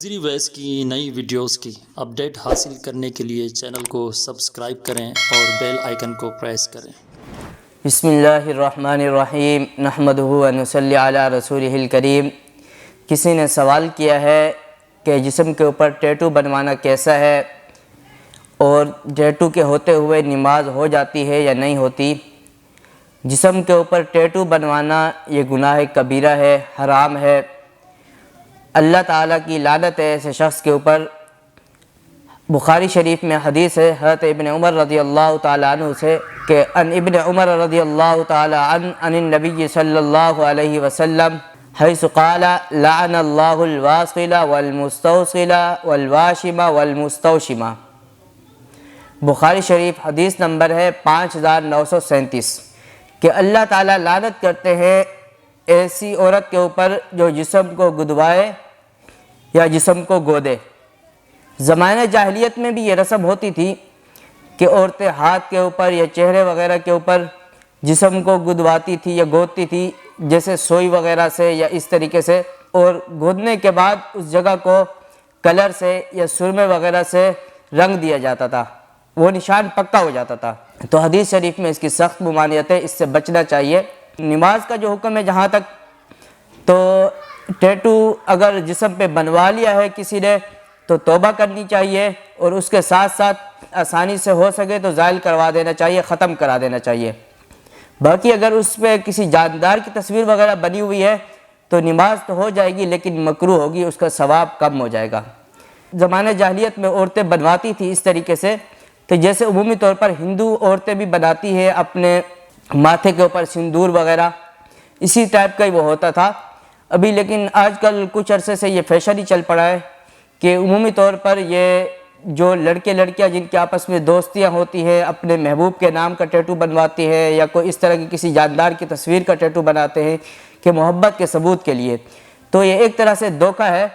زیری ویس کی نئی ویڈیوز کی اپڈیٹ حاصل کرنے کے لیے چینل کو سبسکرائب کریں اور بیل آئیکن کو پریس کریں۔ بسم اللہ الرحمن الرحیم نحمدہ و نصلی علی رسولہ الکریم۔ کسی نے سوال کیا ہے کہ جسم کے اوپر ٹیٹو بنوانا کیسا ہے اور ٹیٹو کے ہوتے ہوئے نماز ہو جاتی ہے یا نہیں ہوتی۔ جسم کے اوپر ٹیٹو بنوانا یہ گناہ کبیرہ ہے، حرام ہے، اللہ تعالیٰ کی لعنت ہے ایسے شخص کے اوپر۔ بخاری شریف میں حدیث ہے حضرت ابن عمر رضی اللہ تعالیٰ عنہ سے کہ ان ابن عمر رضی اللہ تعالیٰ عنہ عن النبی صلی اللہ علیہ وسلم حیث قال لعن اللہ الواصل والمستوصل والواشم والمستوشم۔ بخاری شریف حدیث نمبر ہے 5937 کہ اللہ تعالیٰ لعنت کرتے ہیں ایسی عورت کے اوپر جو جسم کو گدوائے یا جسم کو گودے۔ زمانہ جاہلیت میں بھی یہ رسم ہوتی تھی کہ عورتیں ہاتھ کے اوپر یا چہرے وغیرہ کے اوپر جسم کو گدواتی تھی یا گودتی تھی، جیسے سوئی وغیرہ سے یا اس طریقے سے، اور گودنے کے بعد اس جگہ کو کلر سے یا سرمے وغیرہ سے رنگ دیا جاتا تھا، وہ نشان پکا ہو جاتا تھا۔ تو حدیث شریف میں اس کی سخت ممانعت ہے، اس سے بچنا چاہیے۔ نماز کا جو حکم ہے جہاں تک، تو ٹیٹو اگر جسم پہ بنوا لیا ہے کسی نے تو توبہ کرنی چاہیے، اور اس کے ساتھ ساتھ آسانی سے ہو سکے تو زائل کروا دینا چاہیے، ختم کرا دینا چاہیے۔ باقی اگر اس پہ کسی جاندار کی تصویر وغیرہ بنی ہوئی ہے تو نماز تو ہو جائے گی لیکن مکروہ ہوگی، اس کا ثواب کم ہو جائے گا۔ زمانہ جاہلیت میں عورتیں بنواتی تھی اس طریقے سے، تو جیسے عمومی طور پر ہندو عورتیں بھی بناتی ہیں اپنے ماتھے کے اوپر سندور وغیرہ، اسی ٹائپ کا ہی وہ ہوتا تھا ابھی۔ لیکن آج کل کچھ عرصے سے یہ فیشن ہی چل پڑا ہے کہ عمومی طور پر یہ جو لڑکے لڑکیاں جن کے آپس میں دوستیاں ہوتی ہیں اپنے محبوب کے نام کا ٹیٹو بنواتی ہے یا کوئی اس طرح کی کسی جاندار کی تصویر کا ٹیٹو بناتے ہیں کہ محبت کے ثبوت کے لیے، تو یہ ایک طرح سے دھوکہ ہے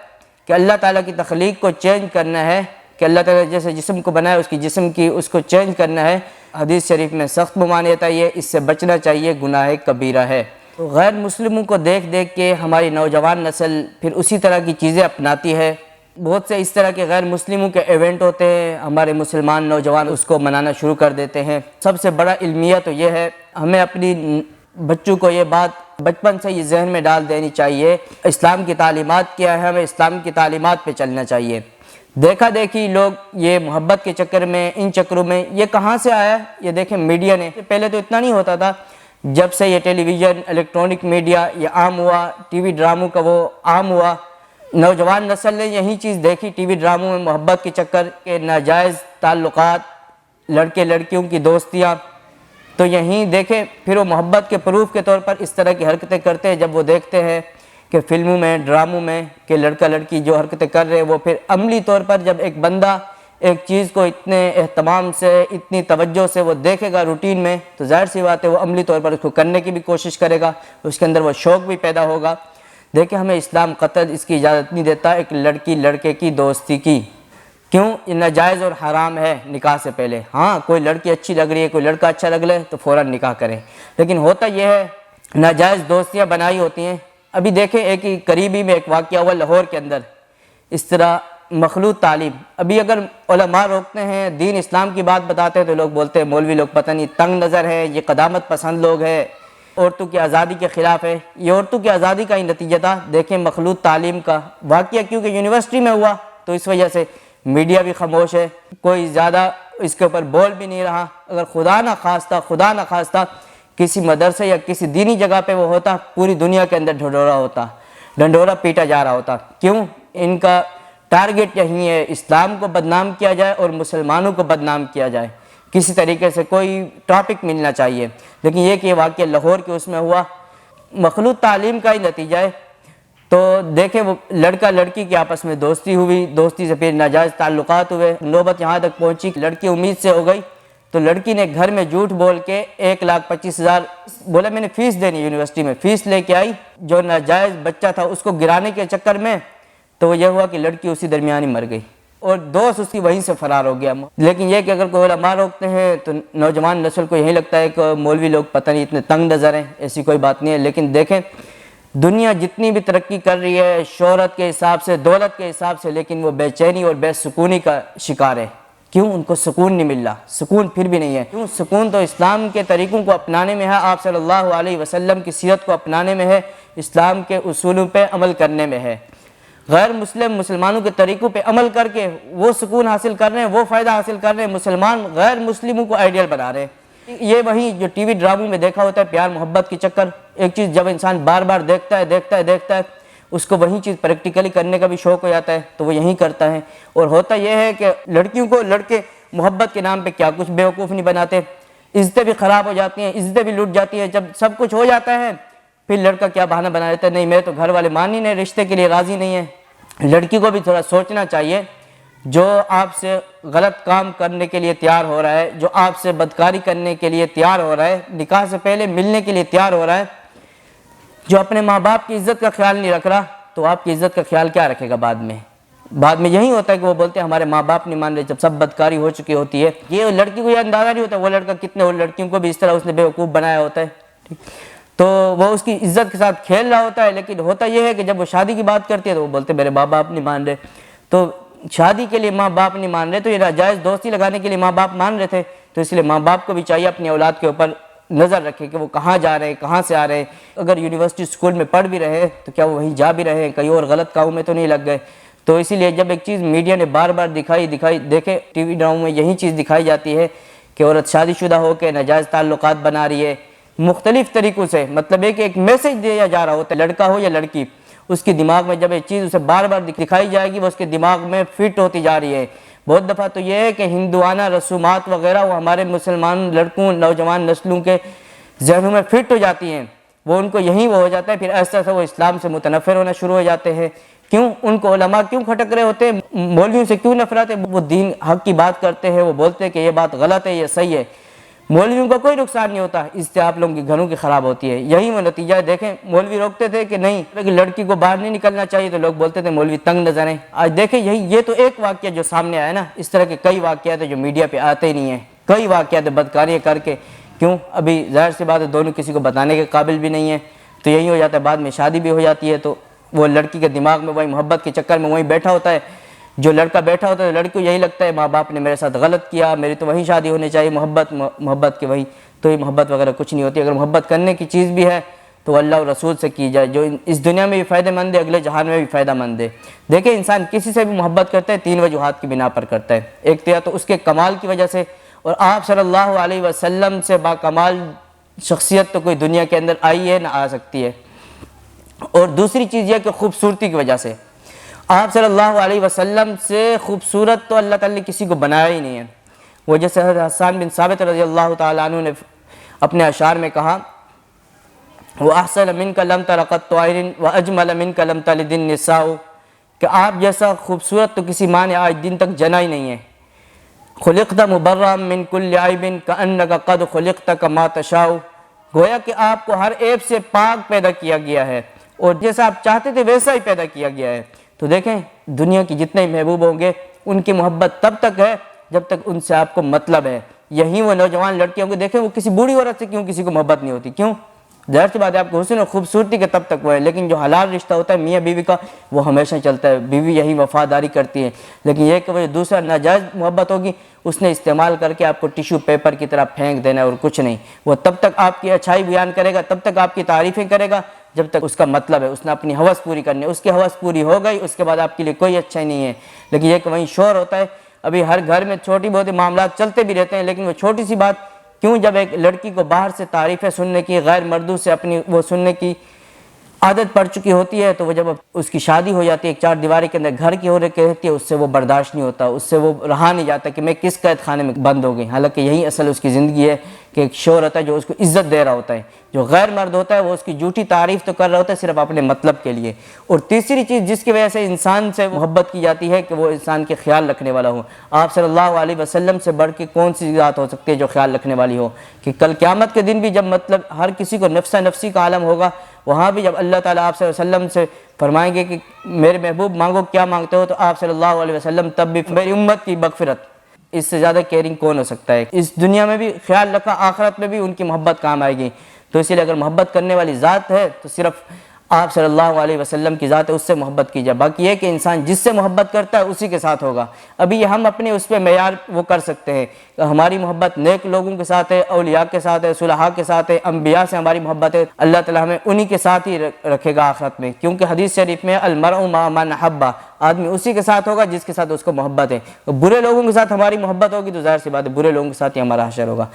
کہ اللہ تعالیٰ کی تخلیق کو چینج کرنا ہے، کہ اللہ تعالیٰ جیسے جسم کو بنایا اس کی جسم کی اس کو چینج کرنا ہے۔ حدیث شریف میں سخت ممانعت ہے، اس سے بچنا چاہیے، گناہ کبیرہ ہے۔ غیر مسلموں کو دیکھ دیکھ کے ہماری نوجوان نسل پھر اسی طرح کی چیزیں اپناتی ہے۔ بہت سے اس طرح کے غیر مسلموں کے ایونٹ ہوتے ہیں، ہمارے مسلمان نوجوان اس کو منانا شروع کر دیتے ہیں۔ سب سے بڑا علمیہ تو یہ ہے، ہمیں اپنی بچوں کو یہ بات بچپن سے یہ ذہن میں ڈال دینی چاہیے اسلام کی تعلیمات کیا ہے، ہمیں اسلام کی تعلیمات پہ چلنا چاہیے۔ دیکھا دیکھی لوگ یہ محبت کے چکر میں، ان چکروں میں، یہ کہاں سے آیا؟ یہ دیکھیں میڈیا نے، پہلے تو اتنا نہیں ہوتا تھا، جب سے یہ ٹیلی ویژن، الیکٹرانک میڈیا یہ عام ہوا، ٹی وی ڈراموں کا وہ عام ہوا، نوجوان نسل نے یہی چیز دیکھی ٹی وی ڈراموں میں، محبت کے چکر کے ناجائز تعلقات، لڑکے لڑکیوں کی دوستیاں، تو یہیں دیکھیں پھر وہ محبت کے پروف کے طور پر اس طرح کی حرکتیں کرتے ہیں۔ جب وہ دیکھتے ہیں کہ فلموں میں، ڈراموں میں کہ لڑکا لڑکی جو حرکتیں کر رہے ہیں، وہ پھر عملی طور پر جب ایک بندہ ایک چیز کو اتنے اہتمام سے، اتنی توجہ سے وہ دیکھے گا روٹین میں، تو ظاہر سی بات ہے وہ عملی طور پر اس کو کرنے کی بھی کوشش کرے گا، اس کے اندر وہ شوق بھی پیدا ہوگا۔ دیکھیں ہمیں اسلام قطعاً اس کی اجازت نہیں دیتا ایک لڑکی لڑکے کی دوستی کی، کیوں؟ یہ ناجائز اور حرام ہے نکاح سے پہلے۔ ہاں کوئی لڑکی اچھی لگ رہی ہے، کوئی لڑکا اچھا لگ رہا ہے تو فوراً نکاح کریں، لیکن ہوتا یہ ہے ناجائز دوستیاں بنائی ہوتی ہیں۔ ابھی دیکھیں ایک ہی قریبی میں ایک واقعہ ہوا لاہور کے اندر، اس طرح مخلوط تعلیم۔ ابھی اگر علماء روکتے ہیں، دین اسلام کی بات بتاتے ہیں تو لوگ بولتے ہیں مولوی لوگ پتہ نہیں تنگ نظر ہے، یہ قدامت پسند لوگ ہیں، عورتوں کی آزادی کے خلاف ہے۔ یہ عورتوں کی آزادی کا ہی نتیجہ تھا۔ دیکھیں مخلوط تعلیم کا واقعہ کیونکہ یونیورسٹی میں ہوا تو اس وجہ سے میڈیا بھی خاموش ہے، کوئی زیادہ اس کے اوپر بول بھی نہیں رہا۔ اگر خدا نہ خواستہ کسی مدرسے یا کسی دینی جگہ پہ وہ ہوتا، پوری دنیا کے اندر ڈھنڈورا پیٹا جا رہا ہوتا۔ کیوں؟ ان کا ٹارگٹ یہی ہے، اسلام کو بدنام کیا جائے اور مسلمانوں کو بدنام کیا جائے، کسی طریقے سے کوئی ٹاپک ملنا چاہیے۔ لیکن یہ کہ یہ واقعہ لاہور کے اس میں ہوا، مخلوط تعلیم کا ہی نتیجہ ہے۔ تو دیکھیں وہ لڑکا لڑکی کی آپس میں دوستی ہوئی، دوستی سے پھر ناجائز تعلقات ہوئے، نوبت یہاں تک پہنچی کہ لڑکی امید سے ہو گئی تو لڑکی نے گھر میں جھوٹ بول کے 1,25,000 بولا میں نے فیس دینی، یونیورسٹی میں فیس لے کے آئی، جو ناجائز بچہ تھا اس کو گرانے کے چکر میں تو وہ یہ ہوا کہ لڑکی اسی درمیان ہی مر گئی اور دوست اس کی وہیں سے فرار ہو گیا۔ لیکن یہ کہ اگر کوئی علماء روکتے ہیں تو نوجوان نسل کو یہی لگتا ہے کہ مولوی لوگ پتہ نہیں اتنے تنگ نظر ہیں، ایسی کوئی بات نہیں ہے۔ لیکن دیکھیں دنیا جتنی بھی ترقی کر رہی ہے شہرت کے حساب سے، دولت کے حساب سے، لیکن وہ بے چینی اور بے سکونی کا شکار ہے۔ کیوں؟ ان کو سکون نہیں مل رہا، سکون پھر بھی نہیں ہے۔ کیوں؟ سکون تو اسلام کے طریقوں کو اپنانے میں ہے، آپ صلی اللہ علیہ وسلم کی سیرت کو اپنانے میں ہے، اسلام کے اصولوں پہ عمل کرنے میں ہے۔ غیر مسلم مسلمانوں کے طریقوں پہ عمل کر کے وہ سکون حاصل کر رہے ہیں، وہ فائدہ حاصل کر رہے ہیں، مسلمان غیر مسلموں کو آئیڈیل بنا رہے ہیں۔ یہ وہی جو ٹی وی ڈراموں میں دیکھا ہوتا ہے، پیار محبت کی چکر، ایک چیز جب انسان بار بار دیکھتا ہے اس کو وہی چیز پریکٹیکلی کرنے کا بھی شوق ہو جاتا ہے تو وہ یہی کرتا ہے۔ اور ہوتا یہ ہے کہ لڑکیوں کو لڑکے محبت کے نام پہ کیا کچھ بیوقوف نہیں بناتے، عزتیں بھی خراب ہو جاتی ہیں، عزتیں بھی لٹ جاتی ہیں۔ جب سب کچھ ہو جاتا ہے پھر لڑکا کیا بہانہ بنا لیتا ہے، نہیں میرے تو گھر والے مان ہی نہیں، رشتے کے لیے راضی نہیں ہیں۔ لڑکی کو بھی تھوڑا سوچنا چاہیے، جو آپ سے غلط کام کرنے کے لیے تیار ہو رہا ہے، جو آپ سے بدکاری کرنے کے لیے تیار ہو رہا ہے، نکاح سے پہلے ملنے کے لیے تیار ہو رہا ہے، جو اپنے ماں باپ کی عزت کا خیال نہیں رکھ رہا، تو آپ کی عزت کا خیال کیا رکھے گا بعد میں یہی ہوتا ہے کہ وہ بولتے ہیں ہمارے ماں باپ نہیں مان رہے، جب سب بدکاری ہو چکی ہوتی ہے۔ یہ لڑکی کو یہ اندازہ نہیں ہوتا وہ لڑکا کتنے اور لڑکیوں کو بھی اس طرح اس نے بیوقوف بنایا ہوتا ہے، تو وہ اس کی عزت کے ساتھ کھیل رہا ہوتا ہے۔ لیکن ہوتا یہ ہے کہ جب وہ شادی کی بات کرتی ہے تو وہ بولتے میرے ماں باپ نہیں مان رہے، تو شادی کے لیے ماں باپ نہیں مان رہے تو یہ ناجائز دوستی لگانے کے لیے ماں باپ مان رہے تھے، تو اس لیے ماں باپ کو بھی چاہیے اپنی اولاد کے اوپر نظر رکھے کہ وہ کہاں جا رہے ہیں، کہاں سے آ رہے ہیں۔ اگر یونیورسٹی اسکول میں پڑھ بھی رہے ہیں تو کیا وہ وہیں جا بھی رہے ہیں، کہیں اور غلط کاموں میں تو نہیں لگ گئے۔ تو اسی لیے جب ایک چیز میڈیا نے بار بار دیکھے ٹی وی ڈراموں میں یہی چیز دکھائی جاتی ہے کہ عورت شادی شدہ ہو کے ناجائز تعلقات بنا رہی ہے مختلف طریقوں سے، مطلب ہے کہ ایک میسج دیا جا رہا ہوتا ہے، لڑکا ہو یا لڑکی، اس کی دماغ میں جب ایک چیز اسے بار بار دکھائی جائے گی وہ اس کے دماغ میں فٹ ہوتی جا رہی ہے۔ بہت دفعہ تو یہ ہے کہ ہندوانہ رسومات وغیرہ وہ ہمارے مسلمان لڑکوں نوجوان نسلوں کے ذہنوں میں فٹ ہو جاتی ہیں، وہ ان کو یہی وہ ہو جاتا ہے، پھر ایسا ایسا وہ اسلام سے متنفر ہونا شروع ہو جاتے ہیں۔ کیوں؟ ان کو علماء کیوں کھٹک رہے ہوتے ہیں، مولویوں سے کیوں نفرت ہے؟ وہ دین حق کی بات کرتے ہیں، وہ بولتے ہیں کہ یہ بات غلط ہے، یہ صحیح ہے، مولویوں کا کوئی نقصان نہیں ہوتا، اس سے آپ لوگوں کے گھروں کی خراب ہوتی ہے۔ یہی وہ نتیجہ ہے۔ دیکھیں مولوی روکتے تھے کہ نہیں لڑکی کو باہر نہیں نکلنا چاہیے تو لوگ بولتے تھے مولوی تنگ نظر ہیں۔ آج دیکھیں یہ تو ایک واقعہ جو سامنے آیا نا، اس طرح کے کئی واقعات ہیں جو میڈیا پہ آتے ہی نہیں ہیں، کئی واقعات بدکاریاں کر کے۔ کیوں؟ ابھی ظاہر سی بات ہے دونوں کسی کو بتانے کے قابل بھی نہیں ہیں، تو یہی ہو جاتا ہے، بعد میں شادی بھی ہو جاتی ہے تو وہ لڑکی کے دماغ میں وہی محبت کے چکر میں وہی بیٹھا ہوتا ہے، جو لڑکا بیٹھا ہوتا ہے لڑکی کو یہی لگتا ہے ماں باپ نے میرے ساتھ غلط کیا، میری تو وہی شادی ہونی چاہیے، محبت کے وہی، تو یہ محبت وغیرہ کچھ نہیں ہوتی۔ اگر محبت کرنے کی چیز بھی ہے تو اللہ اور رسول سے کی جائے، جو اس دنیا میں بھی فائدہ مند ہے اگلے جہان میں بھی فائدہ مند ہے۔ دیکھیں انسان کسی سے بھی محبت کرتا ہے تین وجوہات کی بنا پر کرتا ہے، ایک تو اس کے کمال کی وجہ سے، اور آپ صلی اللہ علیہ وسلم سے باکمال شخصیت تو کوئی دنیا کے اندر آئی ہے نہ آ سکتی ہے، اور دوسری چیز یہ کہ خوبصورتی کی وجہ سے، آپ صلی اللہ علیہ وسلم سے خوبصورت تو اللہ تعالیٰ نے کسی کو بنایا ہی نہیں ہے۔ وہ جیسے حضرت حسان بن ثابت رضی اللہ تعالیٰ عنہ نے اپنے اشعار میں کہا وَأَحْسَنَ مِنْكَ لَمْ تَرَ قَطُّ عَيْنٌ وَأَجْمَلَ مِنْكَ لَمْ تَلِدِ النِّسَاءُ، کہ آپ جیسا خوبصورت تو کسی ماں نے آج دن تک جنا ہی نہیں ہے۔ خُلِقْتَ مُبَرًّا مِنْ كُلِّ عَيْبٍ كَأَنَّكَ قَدْ خُلِقْتَ كَمَا تَشَاءُ، گویا کہ آپ کو ہر عیب سے پاک پیدا کیا گیا ہے اور جیسا آپ چاہتے تھے ویسا ہی پیدا کیا گیا ہے۔ تو دیکھیں دنیا کی جتنے محبوب ہوں گے ان کی محبت تب تک ہے جب تک ان سے آپ کو مطلب ہے۔ یہی وہ نوجوان لڑکیوں کو دیکھیں، وہ کسی بوڑھی عورت سے کیوں کسی کو محبت نہیں ہوتی، کیوں؟ ظاہر سی بات ہے آپ کو حسن اور خوبصورتی کے تب تک وہ ہے، لیکن جو حلال رشتہ ہوتا ہے میاں بیوی کا وہ ہمیشہ چلتا ہے، بیوی یہی وفاداری کرتی ہے۔ لیکن یہ کہ وہ دوسرا ناجائز محبت ہوگی اس نے استعمال کر کے آپ کو ٹیشو پیپر کی طرح پھینک دینا ہے اور کچھ نہیں۔ وہ تب تک آپ کی اچھائی بیان کرے گا، تب تک آپ کی تعریفیں کرے گا جب تک اس کا مطلب ہے، اس نے اپنی ہوس پوری کرنی ہے، اس کی ہوس پوری ہو گئی اس کے بعد آپ کے لیے کوئی اچھائی نہیں ہے۔ لیکن یہ کہ وہیں شور ہوتا ہے، ابھی ہر گھر میں چھوٹی بہت معاملات چلتے بھی رہتے ہیں، لیکن وہ چھوٹی سی بات کیوں جب ایک لڑکی کو باہر سے تعریفیں سننے کی، غیر مردوں سے اپنی وہ سننے کی عادت پڑ چکی ہوتی ہے، تو وہ جب اس کی شادی ہو جاتی ہے ایک چار دیواری کے اندر گھر کی ہو رہی ہے، اس سے وہ برداشت نہیں ہوتا، اس سے وہ رہا نہیں جاتا کہ میں کس قید خانے میں بند ہو گئی۔ حالانکہ یہی اصل اس کی زندگی ہے کہ ایک شوہر ہوتا ہے جو اس کو عزت دے رہا ہوتا ہے، جو غیر مرد ہوتا ہے وہ اس کی جھوٹی تعریف تو کر رہا ہوتا ہے صرف اپنے مطلب کے لیے۔ اور تیسری چیز جس کی وجہ سے انسان سے محبت کی جاتی ہے کہ وہ انسان کے خیال رکھنے والا ہو۔ آپ صلی اللہ علیہ وسلم سے بڑھ کے کون سی ذات ہو سکتی ہے جو خیال رکھنے والی ہو، کہ کل قیامت کے دن بھی جب مطلب ہر کسی کو نفسہ نفسی کا عالم ہوگا، وہاں بھی جب اللہ تعالیٰ آپ صلی اللہ علیہ وسلم سے فرمائیں گے کہ میرے محبوب مانگو کیا مانگتے ہو، تو آپ صلی اللہ علیہ وسلم تب بھی میری امت کی مغفرت، اس سے زیادہ کیئرنگ کون ہو سکتا ہے۔ اس دنیا میں بھی خیال رکھا، آخرت میں بھی ان کی محبت کام آئے گی۔ تو اسی لیے اگر محبت کرنے والی ذات ہے تو صرف آپ صلی اللہ علیہ وسلم کی ذات ہے اس سے محبت کیجیے۔ باقی یہ کہ انسان جس سے محبت کرتا ہے اسی کے ساتھ ہوگا۔ ابھی یہ ہم اپنے اس پہ معیار وہ کر سکتے ہیں کہ ہماری محبت نیک لوگوں کے ساتھ ہے، اولیاء کے ساتھ ہے، صلحاء کے ساتھ ہے، انبیاء سے ہماری محبت ہے، اللہ تعالیٰ ہمیں انہی کے ساتھ ہی رکھے گا آخرت میں، کیونکہ حدیث شریف میں المرء مع من احب، آدمی اسی کے ساتھ ہوگا جس کے ساتھ اس کو محبت ہے۔ برے لوگوں کے ساتھ ہماری محبت ہوگی تو ظاہر سی بات ہے برے لوگوں کے ساتھ ہی ہمارا حشر ہوگا۔